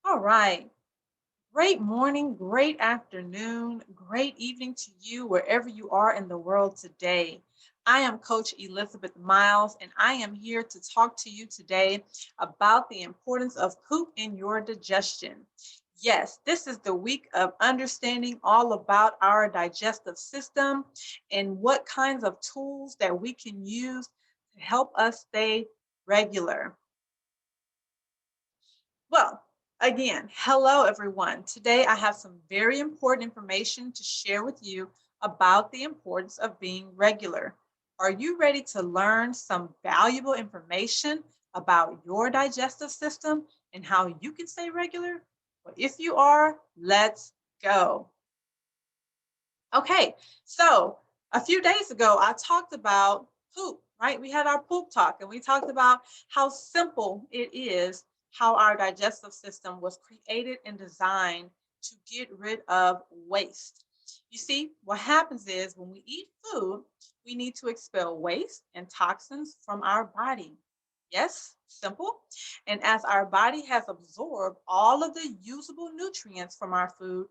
All right. Great morning, great afternoon, great evening to you wherever you are in the world today. I am Coach Elizabeth Miles, and I am here to talk to you today about the importance of poop in your digestion. Yes, this is the week of understanding all about our digestive system and what kinds of tools that we can use to help us stay regular. Well, again, hello everyone. Today I have some very important information to share with you about the importance of being regular. Are you ready to learn some valuable information about your digestive system and how you can stay regular? Well, if you are, let's go. Okay, so a few days ago, I talked about poop, right? We had our poop talk and we talked about how simple it is how our digestive system was created and designed to get rid of waste. You see, what happens is when we eat food, we need to expel waste and toxins from our body. Yes, simple. And as our body has absorbed all of the usable nutrients from our food,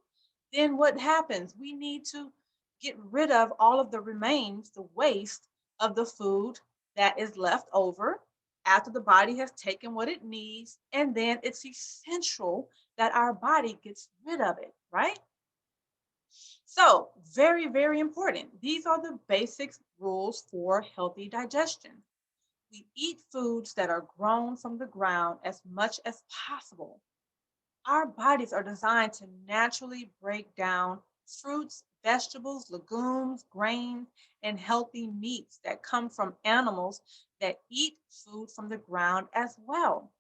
then what happens? We need to get rid of all of the remains, the waste of the food that is left over after the body has taken what it needs. And then it's essential that our body gets rid of it, right? So, very, very important. These are the basic rules for healthy digestion. We eat foods that are grown from the ground as much as possible. Our bodies are designed to naturally break down fruits, vegetables, legumes, grains, and healthy meats that come from animals that eat food from the ground as well.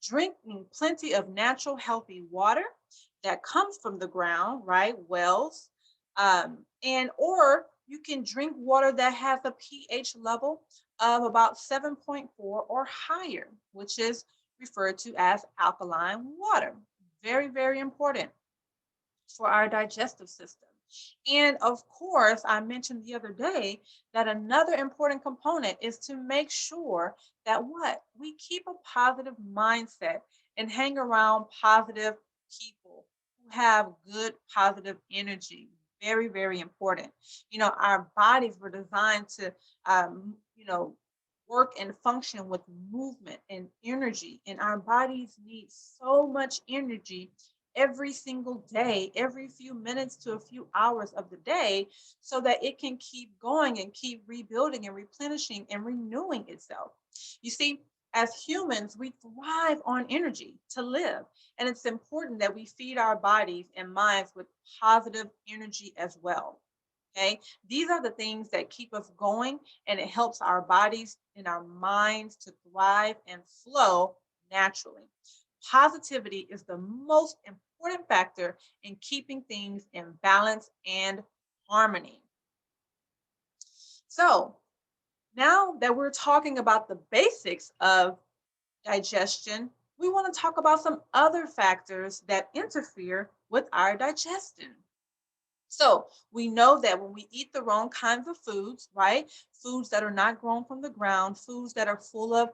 Drinking plenty of natural, healthy water that comes from the ground, right? Wells, and or you can drink water that has a pH level of about 7.4 or higher, which is referred to as alkaline water. Very, very important for our digestive system. And of course, I mentioned the other day that another important component is to make sure that what we keep a positive mindset and hang around positive people who have good positive energy. Very, very important. Our bodies were designed to, work and function with movement and energy, and our bodies need so much energy every single day, every few minutes to a few hours of the day, so that it can keep going and keep rebuilding and replenishing and renewing itself. You see, as humans, we thrive on energy to live. And it's important that we feed our bodies and minds with positive energy as well. Okay. These are the things that keep us going, and it helps our bodies and our minds to thrive and flow naturally. Positivity is the most important factor in keeping things in balance and harmony. So, now that we're talking about the basics of digestion, we want to talk about some other factors that interfere with our digestion. So we know that when we eat the wrong kinds of foods, right? Foods that are not grown from the ground, foods that are full of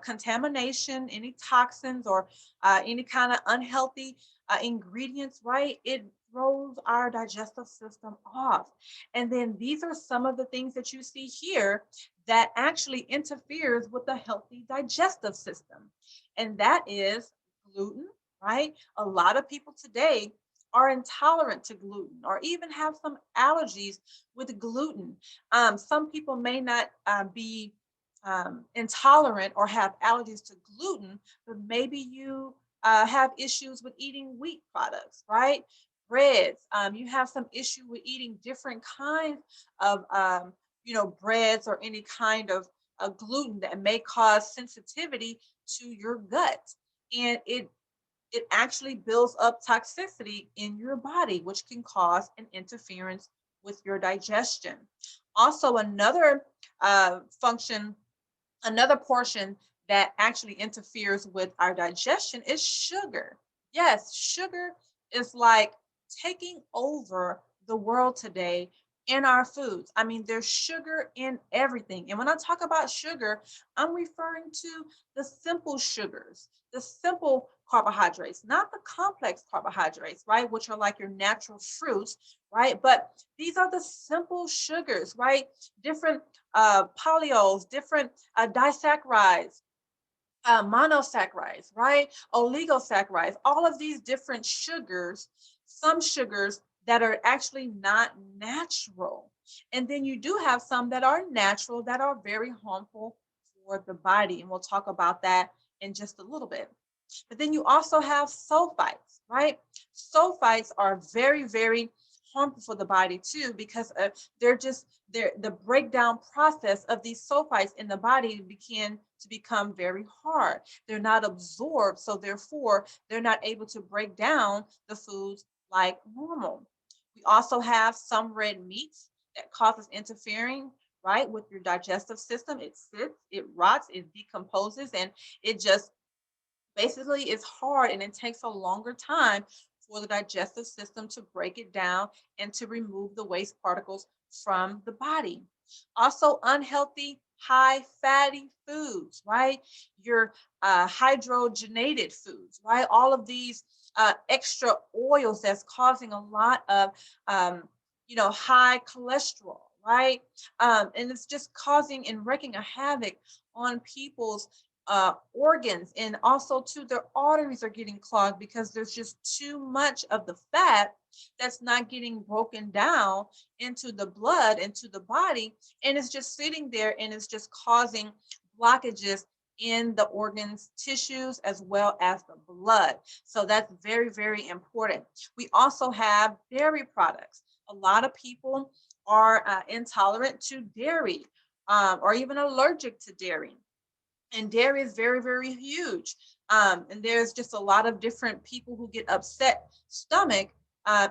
contamination, any toxins, or any kind of unhealthy ingredients, right? It throws our digestive system off. And then these are some of the things that you see here that actually interferes with the healthy digestive system. And that is gluten, right? A lot of people today are intolerant to gluten or even have some allergies with gluten. Some people may not be intolerant or have allergies to gluten, but maybe you have issues with eating wheat products, right? Breads. You have some issue with eating different kinds of, breads or any kind of gluten that may cause sensitivity to your gut. And it actually builds up toxicity in your body, which can cause an interference with your digestion. Also, another function, another portion that actually interferes with our digestion is sugar. Yes, sugar is like taking over the world today, in our foods. I mean, there's sugar in everything. And when I talk about sugar, I'm referring to the simple sugars, the simple carbohydrates, not the complex carbohydrates, right? Which are like your natural fruits, right? But these are the simple sugars, right? Different polyols, different disaccharides, monosaccharides, right? Oligosaccharides, all of these different sugars, some sugars that are actually not natural. And then you do have some that are natural that are very harmful for the body. And we'll talk about that in just a little bit. But then you also have sulfites, right? Sulfites are very, very harmful for the body too, because they're the breakdown process of these sulfites in the body begin to become very hard. They're not absorbed, so therefore they're not able to break down the foods like normal. We also have some red meats that causes interfering, right, with your digestive system. It sits, it rots, it decomposes, and it just basically it's hard and it takes a longer time for the digestive system to break it down and to remove the waste particles from the body. Also, unhealthy, high fatty foods, right? Your hydrogenated foods, right? All of these extra oils that's causing a lot of, um, high cholesterol, right? And it's just causing and wreaking a havoc on people's organs, and also too their arteries are getting clogged because there's just too much of the fat that's not getting broken down into the blood, into the body, and it's just sitting there and it's just causing blockages in the organs, tissues, as well as the blood. So that's very, very important. We also have dairy products. A lot of people are intolerant to dairy, or even allergic to dairy, and dairy is very, very huge. And there's just a lot of different people who get upset stomach,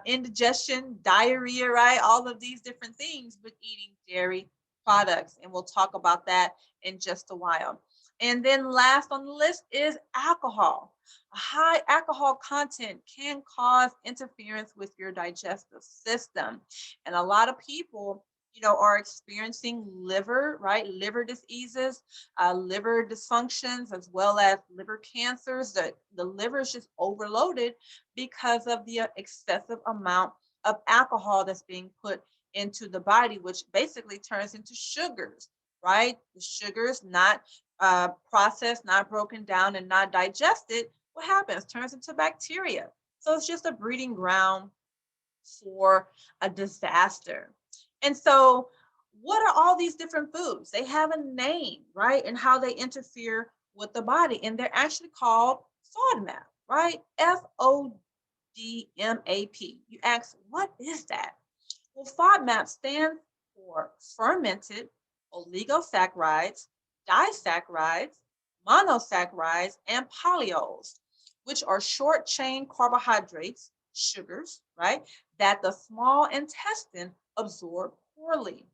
indigestion, diarrhea, right? All of these different things with eating dairy products. And we'll talk about that in just a while. And then last on the list is alcohol. A high alcohol content can cause interference with your digestive system. And a lot of people, are experiencing liver, right? Liver diseases, liver dysfunctions, as well as liver cancers. The liver is just overloaded because of the excessive amount of alcohol that's being put into the body, which basically turns into sugars, right? The sugars not processed, not broken down, and not digested. What happens? Turns into bacteria. So it's just a breeding ground for a disaster. And so, what are all these different foods? They have a name, right? And how they interfere with the body. And they're actually called FODMAP, right? FODMAP. You ask, what is that? Well, FODMAP stands for fermented oligosaccharides, disaccharides, monosaccharides, and polyols, which are short chain carbohydrates, sugars, right, that the small intestine absorb poorly.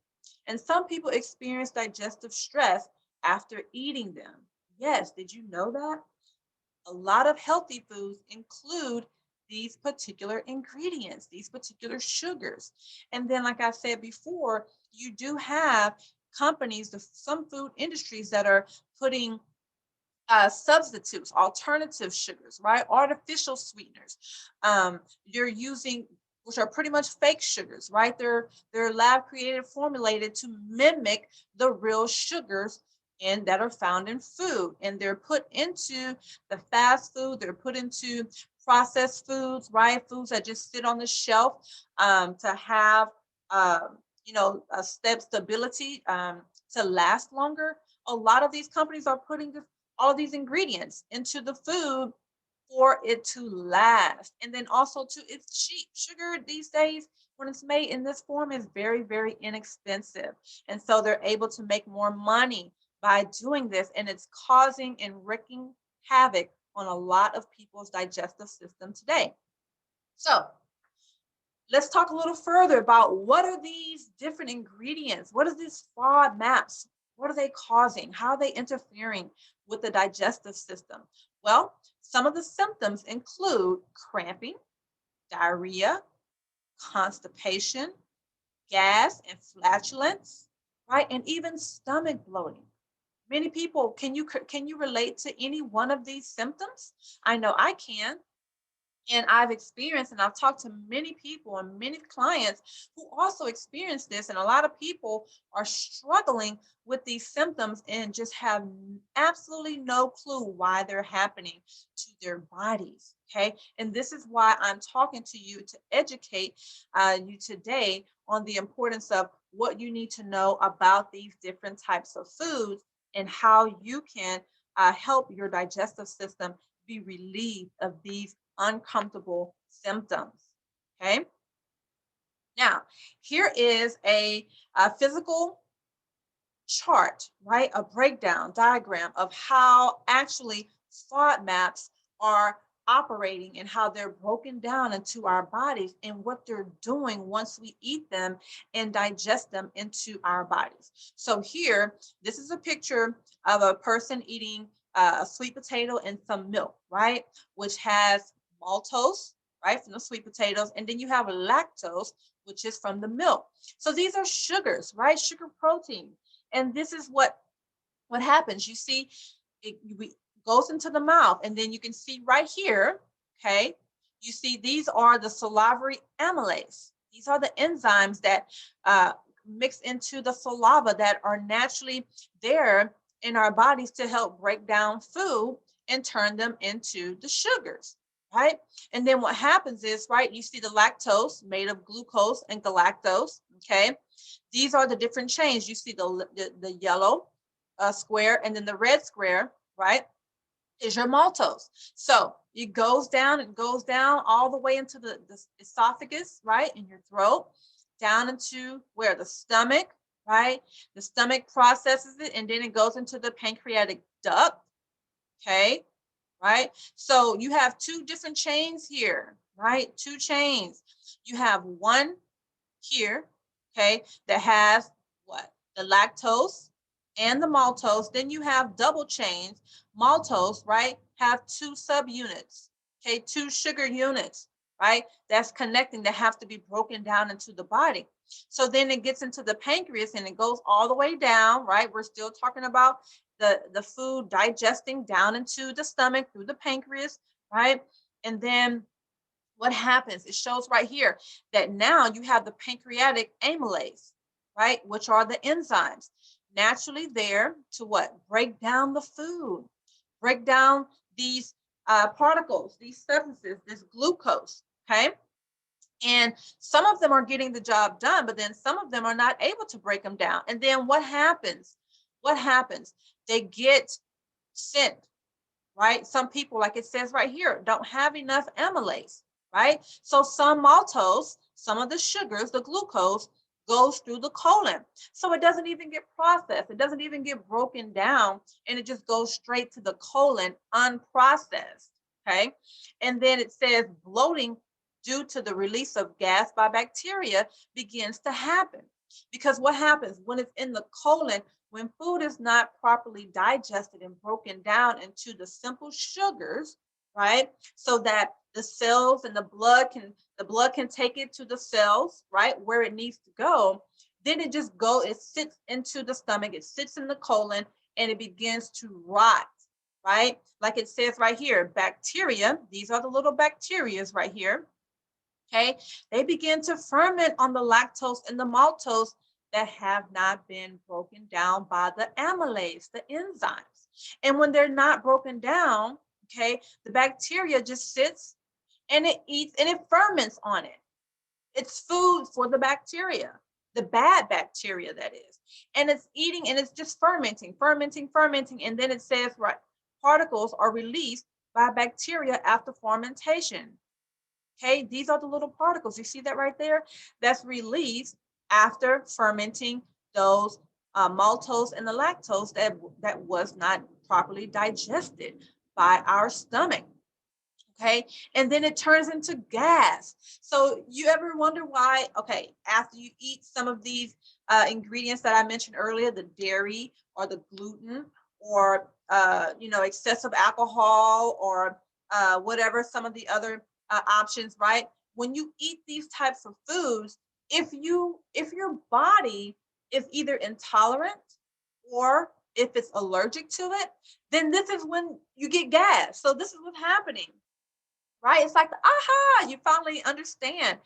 And some people experience digestive stress after eating them. Yes, did you know that? A lot of healthy foods include these particular ingredients, these particular sugars. And then, like I said before, you do have companies, some food industries that are putting substitutes, alternative sugars, right? Artificial sweeteners. You're using, which are pretty much fake sugars, right? They're lab created, formulated to mimic the real sugars and that are found in food, and they're put into the fast food. They're put into processed foods, right? Foods that just sit on the shelf to have, a stability to last longer. A lot of these companies are putting all of these ingredients into the food for it to last. And then also too, it's cheap. Sugar these days, when it's made in this form, is very, very inexpensive. And so they're able to make more money by doing this. And it's causing and wreaking havoc on a lot of people's digestive system today. So let's talk a little further about what are these different ingredients? What are these FODMAPs? What are they causing? How are they interfering with the digestive system? Well, some of the symptoms include cramping, diarrhea, constipation, gas and flatulence, right? And even stomach bloating. Many people, can you relate to any one of these symptoms? I know I can. And I've experienced, and I've talked to many people and many clients who also experience this. And a lot of people are struggling with these symptoms and just have absolutely no clue why they're happening to their bodies. Okay. And this is why I'm talking to you to educate you today on the importance of what you need to know about these different types of foods and how you can help your digestive system be relieved of these uncomfortable symptoms. Okay. Now, here is a physical chart, right? A breakdown diagram of how actually FODMAPs are operating and how they're broken down into our bodies and what they're doing once we eat them and digest them into our bodies. So here, this is a picture of a person eating a sweet potato and some milk, right? Which has maltose, right, from the sweet potatoes, and then you have lactose, which is from the milk. So these are sugars, right? Sugar protein. And this is what happens. You see, it goes into the mouth, and then you can see right here, okay, you see these are the salivary amylase. These are the enzymes that mix into the saliva that are naturally there in our bodies to help break down food and turn them into the sugars, right? And then what happens is, right, you see the lactose made of glucose and galactose, okay? These are the different chains. You see the yellow square, and then the red square, right, is your maltose. So it goes down, all the way into the esophagus, right, in your throat, down into where the stomach, right? The stomach processes it, and then it goes into the pancreatic duct, okay, right? So you have two different chains here, right? Two chains. You have one here, okay, that has what? The lactose and the maltose. Then you have double chains. Maltose, right, have two subunits, okay, two sugar units, right? That's connecting that have to be broken down into the body. So then it gets into the pancreas and it goes all the way down, right? We're still talking about the food digesting down into the stomach through the pancreas, right? And then what happens? It shows right here that now you have the pancreatic amylase, right? Which are the enzymes naturally there to what? Break down the food, break down these particles, these substances, this glucose, okay? And some of them are getting the job done, but then some of them are not able to break them down. And then what happens? What happens? They get sent, right? Some people, like it says right here, don't have enough amylase, right? So some maltose, some of the sugars, the glucose, goes through the colon. So it doesn't even get processed. It doesn't even get broken down, and it just goes straight to the colon unprocessed, okay? And then it says bloating due to the release of gas by bacteria begins to happen. Because what happens when it's in the colon, when food is not properly digested and broken down into the simple sugars, right? So that the cells and the blood can take it to the cells, right, where it needs to go. Then it sits into the stomach, it sits in the colon, and it begins to rot, right? Like it says right here, bacteria, these are the little bacterias right here, okay? They begin to ferment on the lactose and the maltose that have not been broken down by the amylase, the enzymes. And when they're not broken down, okay, the bacteria just sits and it eats and it ferments on it. It's food for the bacteria, the bad bacteria, that is. And it's eating and it's just fermenting, fermenting, fermenting. And then it says, right, particles are released by bacteria after fermentation. Okay, these are the little particles. You see that right there? That's released after fermenting those maltose and the lactose that was not properly digested by our stomach. Okay, and then it turns into gas. So you ever wonder why? Okay, after you eat some of these ingredients that I mentioned earlier, the dairy or the gluten or excessive alcohol or whatever some of the other options, right? When you eat these types of foods, if your body is either intolerant or if it's allergic to it, then this is when you get gas. So this is what's happening, right? It's like, aha, you finally understand.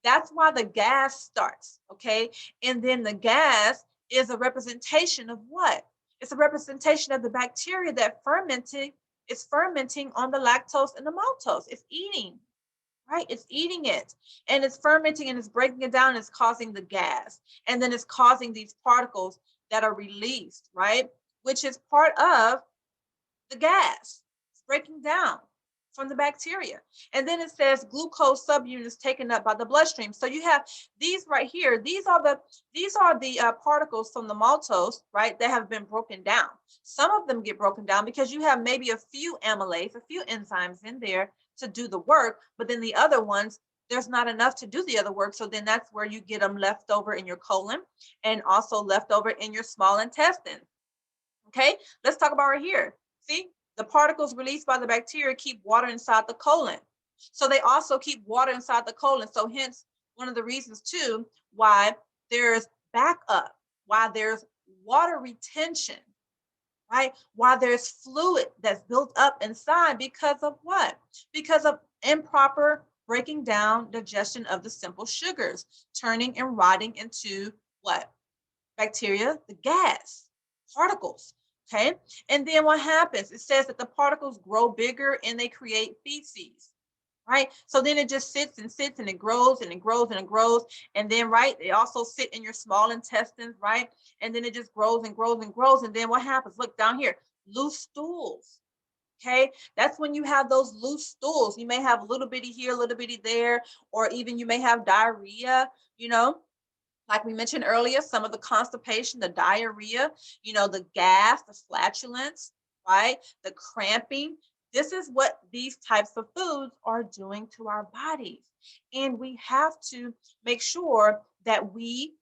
That's why the gas starts, okay? And then the gas is a representation of what? It's a representation of the bacteria that fermenting is fermenting on the lactose and the maltose. It's eating, right? It's eating it and it's fermenting and it's breaking it down and it's causing the gas. And then it's causing these particles that are released, right? Which is part of the gas. It's breaking down from the bacteria. And then it says glucose subunits taken up by the bloodstream. So you have these right here. These are the particles from the maltose, right, that have been broken down. Some of them get broken down because you have maybe a few amylase, a few enzymes in there to do the work, but then the other ones, there's not enough to do the other work. So then that's where you get them left over in your colon and also left over in your small intestine. Okay, let's talk about right here. See, the particles released by the bacteria keep water inside the colon. So they also keep water inside the colon. So hence one of the reasons too why there's backup, why there's water retention, right? Why there's fluid that's built up inside because of what? Because of improper breaking down digestion of the simple sugars, turning and rotting into what? Bacteria, the gas, particles. Okay. And then what happens? It says that the particles grow bigger and they create feces. Right. So then it just sits and sits and it grows and it grows and it grows. And then, right, they also sit in your small intestines, right? And then it just grows and grows and grows. And then what happens? Look down here, loose stools. Okay, that's when you have those loose stools. You may have a little bitty here, a little bitty there, or even you may have diarrhea, like we mentioned earlier, some of the constipation, the diarrhea, the gas, the flatulence, right? The cramping. This is what these types of foods are doing to our bodies. And we have to make sure that we,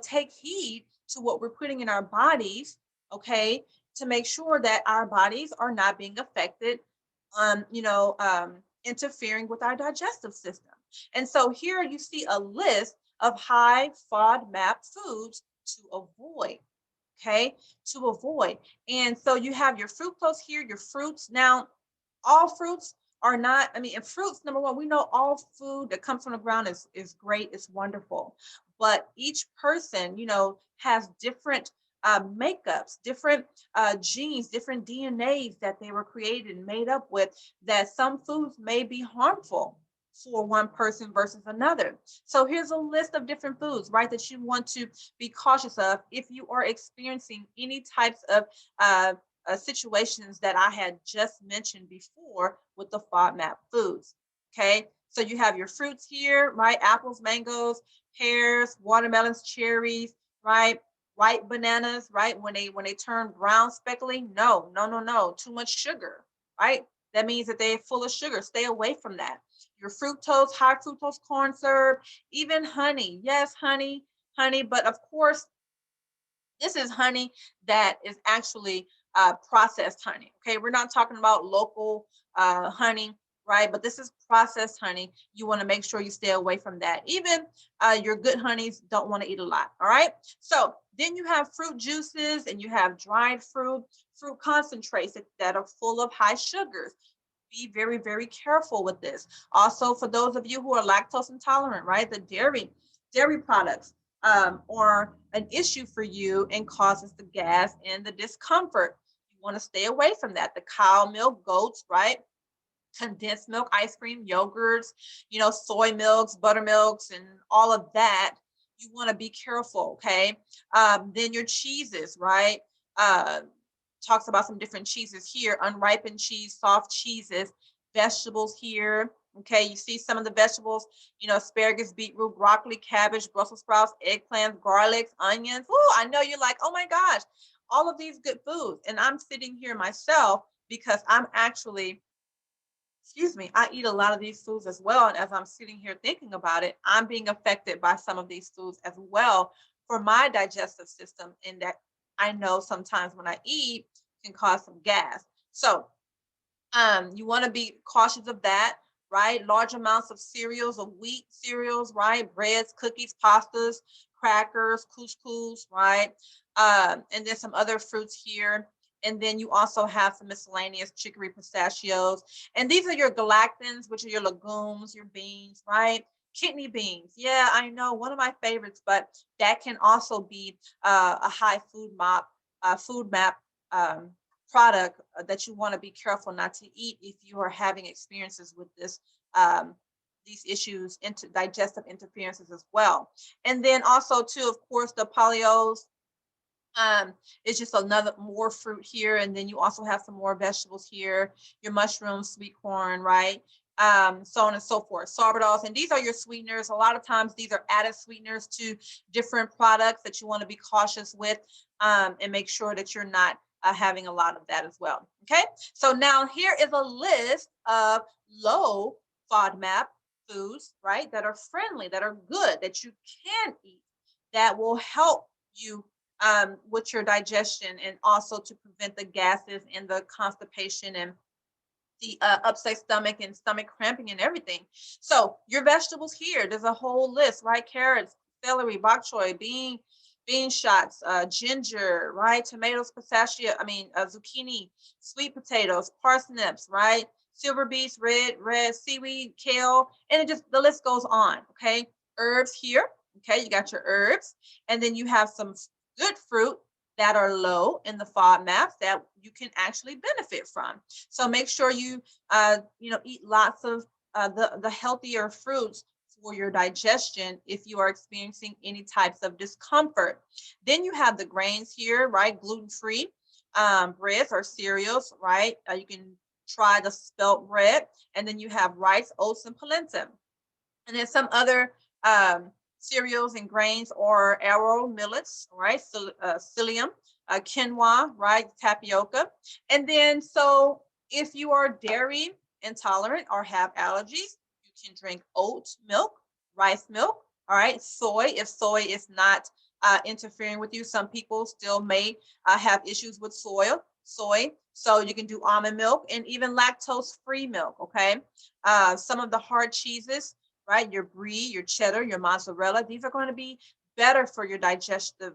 take heed to what we're putting in our bodies, okay, to make sure that our bodies are not being affected, interfering with our digestive system. And so here you see a list of high FODMAP foods to avoid. Okay, to avoid. And so you have your fructose here, your fruits. Now, all fruits are not, I mean, and fruits, number one, we know all food that comes from the ground is great, it's wonderful. But each person, has different makeups, different genes, different DNAs that they were created and made up with, that some foods may be harmful for one person versus another. So here's a list of different foods, right, that you want to be cautious of if you are experiencing any types of situations that I had just mentioned before with the FODMAP foods. Okay, so you have your fruits here, right? Apples, mangoes, pears, watermelons, cherries, right? Ripe bananas, right? When they turn brown speckly, no, no, no, no, too much sugar, right? That means that they're full of sugar. Stay away from that. Your fructose, high fructose corn syrup, even honey. Yes, honey, but of course, this is honey that is actually processed honey. Okay, we're not talking about local honey, right? But this is processed honey. You want to make sure you stay away from that. Even your good honeys don't want to eat a lot. All right. So then you have fruit juices and you have dried fruit concentrates that are full of high sugars. Be very, very careful with this. Also, for those of you who are lactose intolerant, right? The dairy products are an issue for you and causes the gas and the discomfort. You want to stay away from that. The cow milk, goats, right? Condensed milk, ice cream, yogurts, soy milks, buttermilks, and all of that. You want to be careful, okay? Then your cheeses, right? Uh, Talks about some different cheeses here, unripened cheese, soft cheeses, vegetables here. Okay, you see some of the vegetables, asparagus, beetroot, broccoli, cabbage, Brussels sprouts, eggplants, garlics, onions. Oh, I know you're like, oh my gosh, all of these good foods. And I'm sitting here myself because I'm actually, excuse me, I eat a lot of these foods as well. And as I'm sitting here thinking about it, I'm being affected by some of these foods as well for my digestive system, in that I know sometimes when I eat can cause some gas. So you want to be cautious of that. right? Large amounts of cereals, of wheat cereals, right? Breads, cookies, pastas, crackers, couscous, right? And then some other fruits here. And then you also have some miscellaneous chicory, pistachios. And these are your galactans, which are your legumes, your beans, right? Kidney beans. Yeah, I know, one of my favorites, but that can also be a high food map um, product that you want to be careful not to eat if you are having experiences with this um, these issues into digestive interferences as well. And then also too, of course, the polyols, it's just another more fruit here. And then you also have some more vegetables here, your mushrooms, sweet corn, right? So on and so forth, sorbitols. And these are your sweeteners. A lot of times these are added sweeteners to different products that you want to be cautious with, and make sure that you're not having a lot of that as well. Okay. So now here is a list of low FODMAP foods, right? That are friendly, that are good, that you can eat, that will help you with your digestion, and also to prevent the gases and the constipation and the upset stomach and stomach cramping and everything. So your vegetables here, there's a whole list, right? Carrots, celery, bok choy, bean shots, ginger, right? Tomatoes, pistachio, zucchini, sweet potatoes, parsnips, right? Silver beets, red seaweed, kale, and it just, the list goes on. Okay. Herbs here. Okay. You got your herbs, and then you have some good fruit that are low in the FODMAPs that you can actually benefit from. So make sure you eat lots of the healthier fruits for your digestion if you are experiencing any types of discomfort. Then you have the grains here, right? Gluten-free breads or cereals, right? You can try the spelt bread, and then you have rice, oats, and polenta. And then some other cereals and grains or arrow millets, right? Psyllium, quinoa, right? Tapioca. And then, so if you are dairy intolerant or have allergies, you can drink oat milk, rice milk, all right? Soy, if soy is not interfering with you. Some people still may have issues with soy. So you can do almond milk and even lactose-free milk, okay? Some of the hard cheeses, right? Your brie, your cheddar, your mozzarella, these are going to be better for your digestive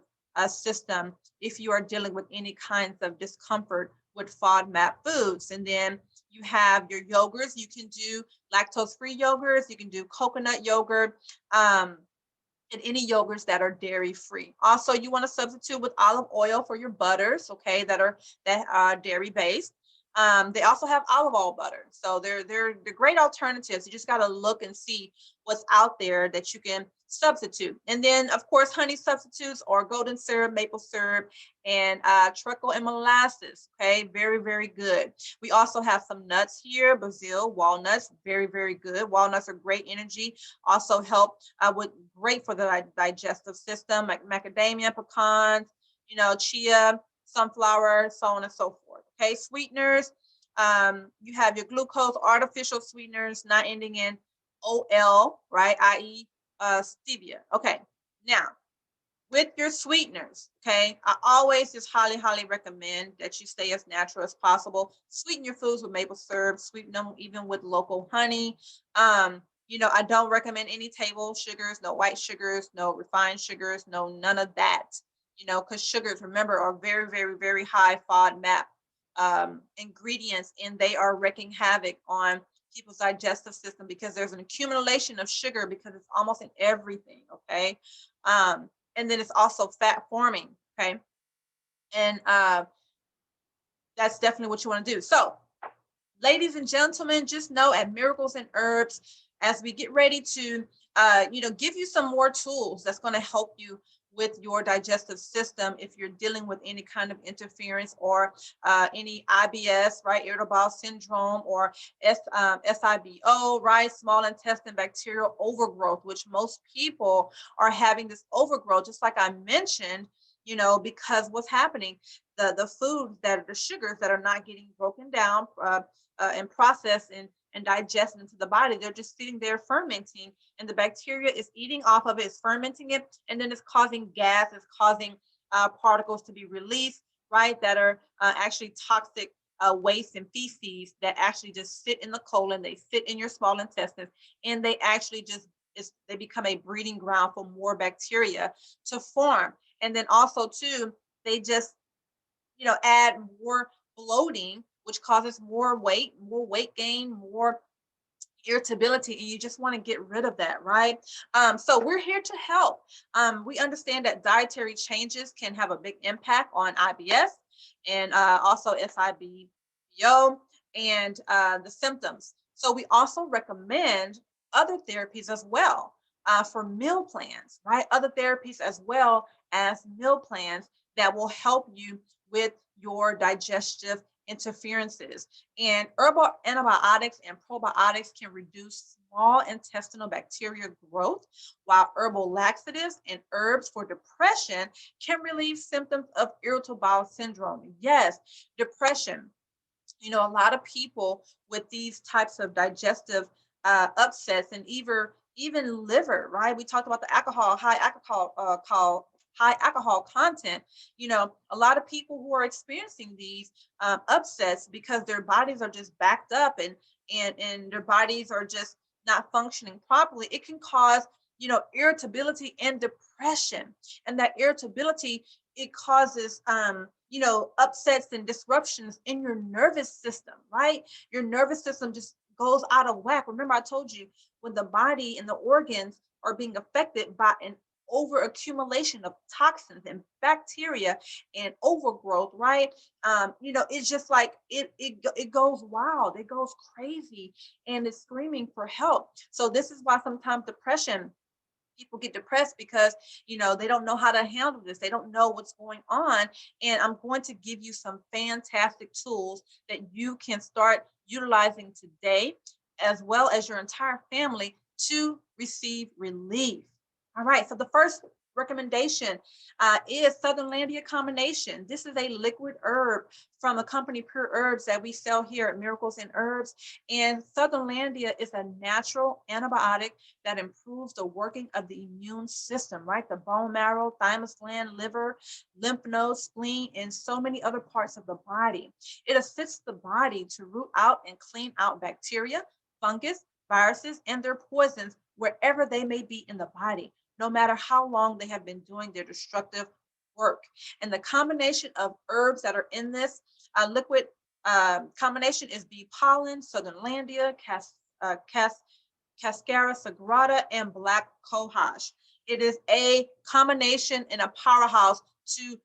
system if you are dealing with any kinds of discomfort with FODMAP foods. And then you have your yogurts. You can do lactose-free yogurts. You can do coconut yogurt. And any yogurts that are dairy free. Also, you want to substitute with olive oil for your butters, okay, that are dairy based. They also have olive oil butter, so they're great alternatives. You just got to look and see what's out there that you can substitute. And then, of course, honey substitutes or golden syrup, maple syrup, and treacle and molasses. Okay, very, very good. We also have some nuts here, Brazil walnuts, very, very good. Walnuts are great energy. Also help with great for the digestive system, like macadamia, pecans, chia, sunflower, so on and so forth. Okay, sweeteners. You have your glucose, artificial sweeteners, not ending in OL, right? I.e., stevia. Okay, now with your sweeteners, okay, I always just highly, highly recommend that you stay as natural as possible. Sweeten your foods with maple syrup, sweeten them even with local honey. I don't recommend any table sugars, no white sugars, no refined sugars, no none of that, because sugars, remember, are very, very, very high FODMAP ingredients, and they are wreaking havoc on people's digestive system because there's an accumulation of sugar because it's almost in everything, okay? And then it's also fat forming, okay? And that's definitely what you want to do. So, ladies and gentlemen, just know at Miracles and Herbs, as we get ready to, give you some more tools that's going to help you with your digestive system if you're dealing with any kind of interference or any IBS, right, irritable bowel syndrome, or SIBO, right, small intestine bacterial overgrowth, which most people are having this overgrowth, just like I mentioned, because what's happening, the foods that the sugars that are not getting broken down and processed and digested into the body, they're just sitting there fermenting, and the bacteria is eating off of it, it's fermenting it, and then it's causing gas, it's causing particles to be released, right, that are actually toxic waste and feces that actually just sit in the colon, they sit in your small intestines, and they actually just they become a breeding ground for more bacteria to form. And then also too, they just add more bloating, which causes more weight gain, more irritability, and you just want to get rid of that, right? So we're here to help. We understand that dietary changes can have a big impact on IBS and also SIBO and the symptoms. So we also recommend other therapies as well for meal plans, right? Other therapies as well as meal plans that will help you with your digestive interferences. And herbal antibiotics and probiotics can reduce small intestinal bacteria growth, while herbal laxatives and herbs for depression can relieve symptoms of irritable bowel syndrome. Yes, depression. A lot of people with these types of digestive upsets and even liver, right? We talked about the high alcohol content. A lot of people who are experiencing these upsets because their bodies are just backed up and their bodies are just not functioning properly. It can cause irritability and depression, and that irritability, it causes upsets and disruptions in your nervous system, right? Your nervous system just goes out of whack. Remember, I told you when the body and the organs are being affected by an over accumulation of toxins and bacteria and overgrowth, right? It's just like it goes wild, it goes crazy, and it's screaming for help. So this is why sometimes depression, people get depressed because they don't know how to handle this, they don't know what's going on. And I'm going to give you some fantastic tools that you can start utilizing today, as well as your entire family, to receive relief. All right, so the first recommendation is Southernlandia combination. This is a liquid herb from the company Pure Herbs that we sell here at Miracles and Herbs. And Southernlandia is a natural antibiotic that improves the working of the immune system, right? The bone marrow, thymus gland, liver, lymph nodes, spleen, and so many other parts of the body. It assists the body to root out and clean out bacteria, fungus, viruses, and their poisons wherever they may be in the body, no matter how long they have been doing their destructive work. And the combination of herbs that are in this liquid combination is bee pollen, Southernlandia, Cascara sagrada, and black cohosh. It is a combination and a powerhouse to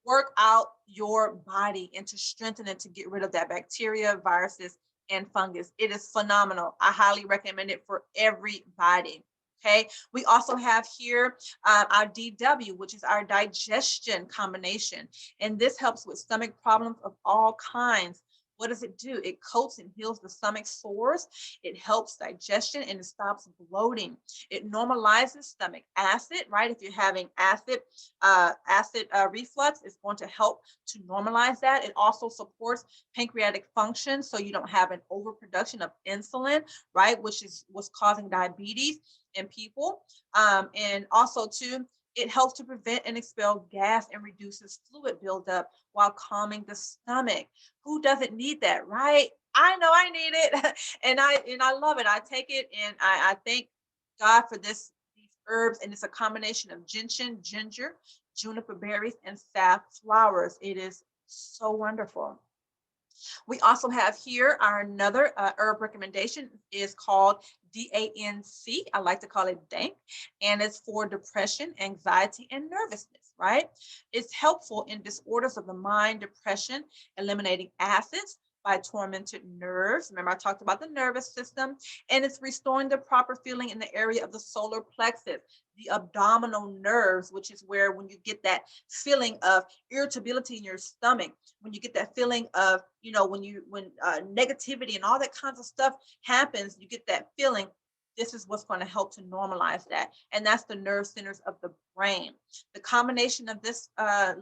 work out your body and to strengthen it, to get rid of that bacteria, viruses, and fungus. It is phenomenal. I highly recommend it for everybody. Okay, we also have here our DW, which is our digestion combination. And this helps with stomach problems of all kinds. What does it do? It coats and heals the stomach sores. It helps digestion and it stops bloating. It normalizes stomach acid, right? If you're having acid reflux, it's going to help to normalize that. It also supports pancreatic function, so you don't have an overproduction of insulin, right? Which is what's causing diabetes in people. And also too, it helps to prevent and expel gas and reduces fluid buildup while calming the stomach. Who doesn't need that, right? I know I need it, and I love it. I take it, and I thank God for these herbs. And it's a combination of ginseng, ginger, juniper berries, and safflowers. It is so wonderful. We also have here our another herb recommendation is called DANC. I like to call it DANK, and it's for depression, anxiety, and nervousness, right? It's helpful in disorders of the mind, depression, eliminating acids by tormented nerves. Remember, I talked about the nervous system, and it's restoring the proper feeling in the area of the solar plexus, the abdominal nerves, which is where when you get that feeling of irritability in your stomach, when you get that feeling of, when negativity and all that kinds of stuff happens, you get that feeling. This is what's going to help to normalize that. And that's the nerve centers of the brain. The combination of this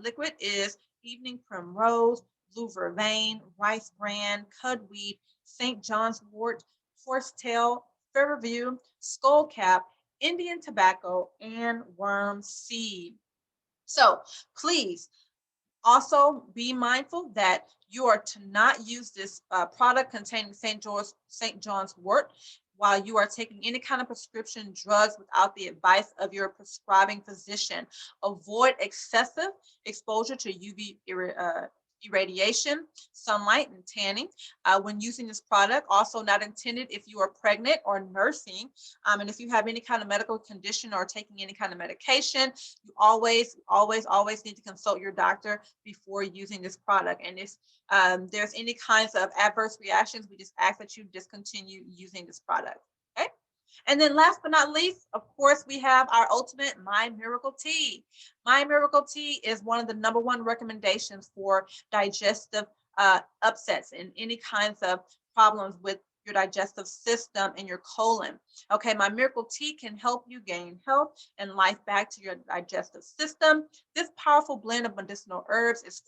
liquid is evening primrose, blue vervain, rice bran, cudweed, St. John's wort, horsetail, feverfew, skullcap, Indian tobacco, and worm seed. So please, Also, be mindful that you are to not use this product containing St. John's wort while you are taking any kind of prescription drugs without the advice of your prescribing physician. Avoid excessive exposure to UV irradiation, sunlight, and tanning when using this product. Also not intended if you are pregnant or nursing. And if you have any kind of medical condition or taking any kind of medication, you always need to consult your doctor before using this product. And if there's any kinds of adverse reactions, we just ask that you discontinue using this product. Okay. And then last but not least, of course, we have our ultimate My Miracle Tea. My Miracle Tea is one of the #1 recommendations for digestive upsets and any kinds of problems with your digestive system and your colon. Okay, My Miracle Tea can help you gain health and life back to your digestive system. This powerful blend of medicinal herbs is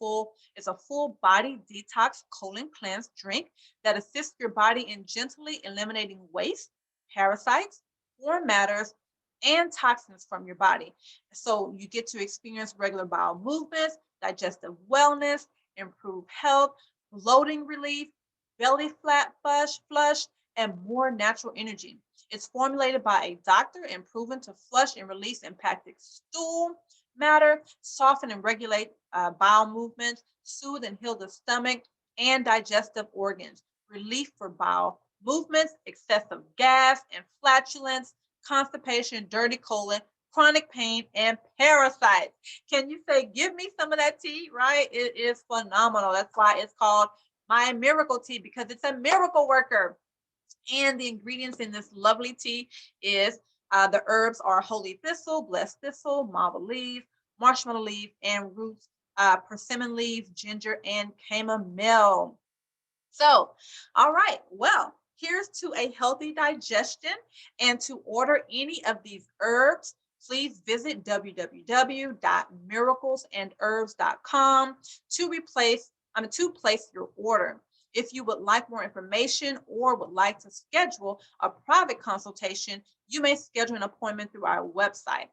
a full body detox colon cleanse drink that assists your body in gently eliminating waste, parasites, foreign matters, and toxins from your body. So you get to experience regular bowel movements, digestive wellness, improved health, bloating relief, belly flat flush, and more natural energy. It's formulated by a doctor and proven to flush and release impacted stool matter, soften and regulate bowel movements, soothe and heal the stomach and digestive organs, relief for bowel movements, excessive gas and flatulence, constipation, dirty colon, chronic pain, and parasites. Can you say, give me some of that tea, right? It is phenomenal. That's why it's called My Miracle Tea, because it's a miracle worker. And the ingredients in this lovely tea is the herbs are holy thistle, blessed thistle, marble leaf, marshmallow leaf, and roots, persimmon leaf, ginger, and chamomile. So, all right, well, here's to a healthy digestion. And to order any of these herbs, please visit www.miraclesandherbs.com to place your order. If you would like more information or would like to schedule a private consultation, you may schedule an appointment through our website.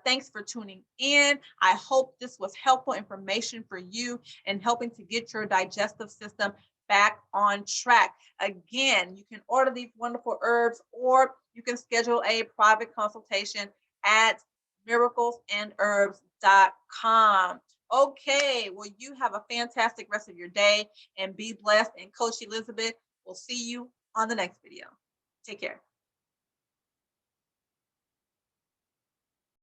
Thanks for tuning in. I hope this was helpful information for you in helping to get your digestive system back on track. Again, you can order these wonderful herbs or you can schedule a private consultation at miraclesandherbs.com. Okay, well, you have a fantastic rest of your day and be blessed. And Coach Elizabeth will see you on the next video. Take care.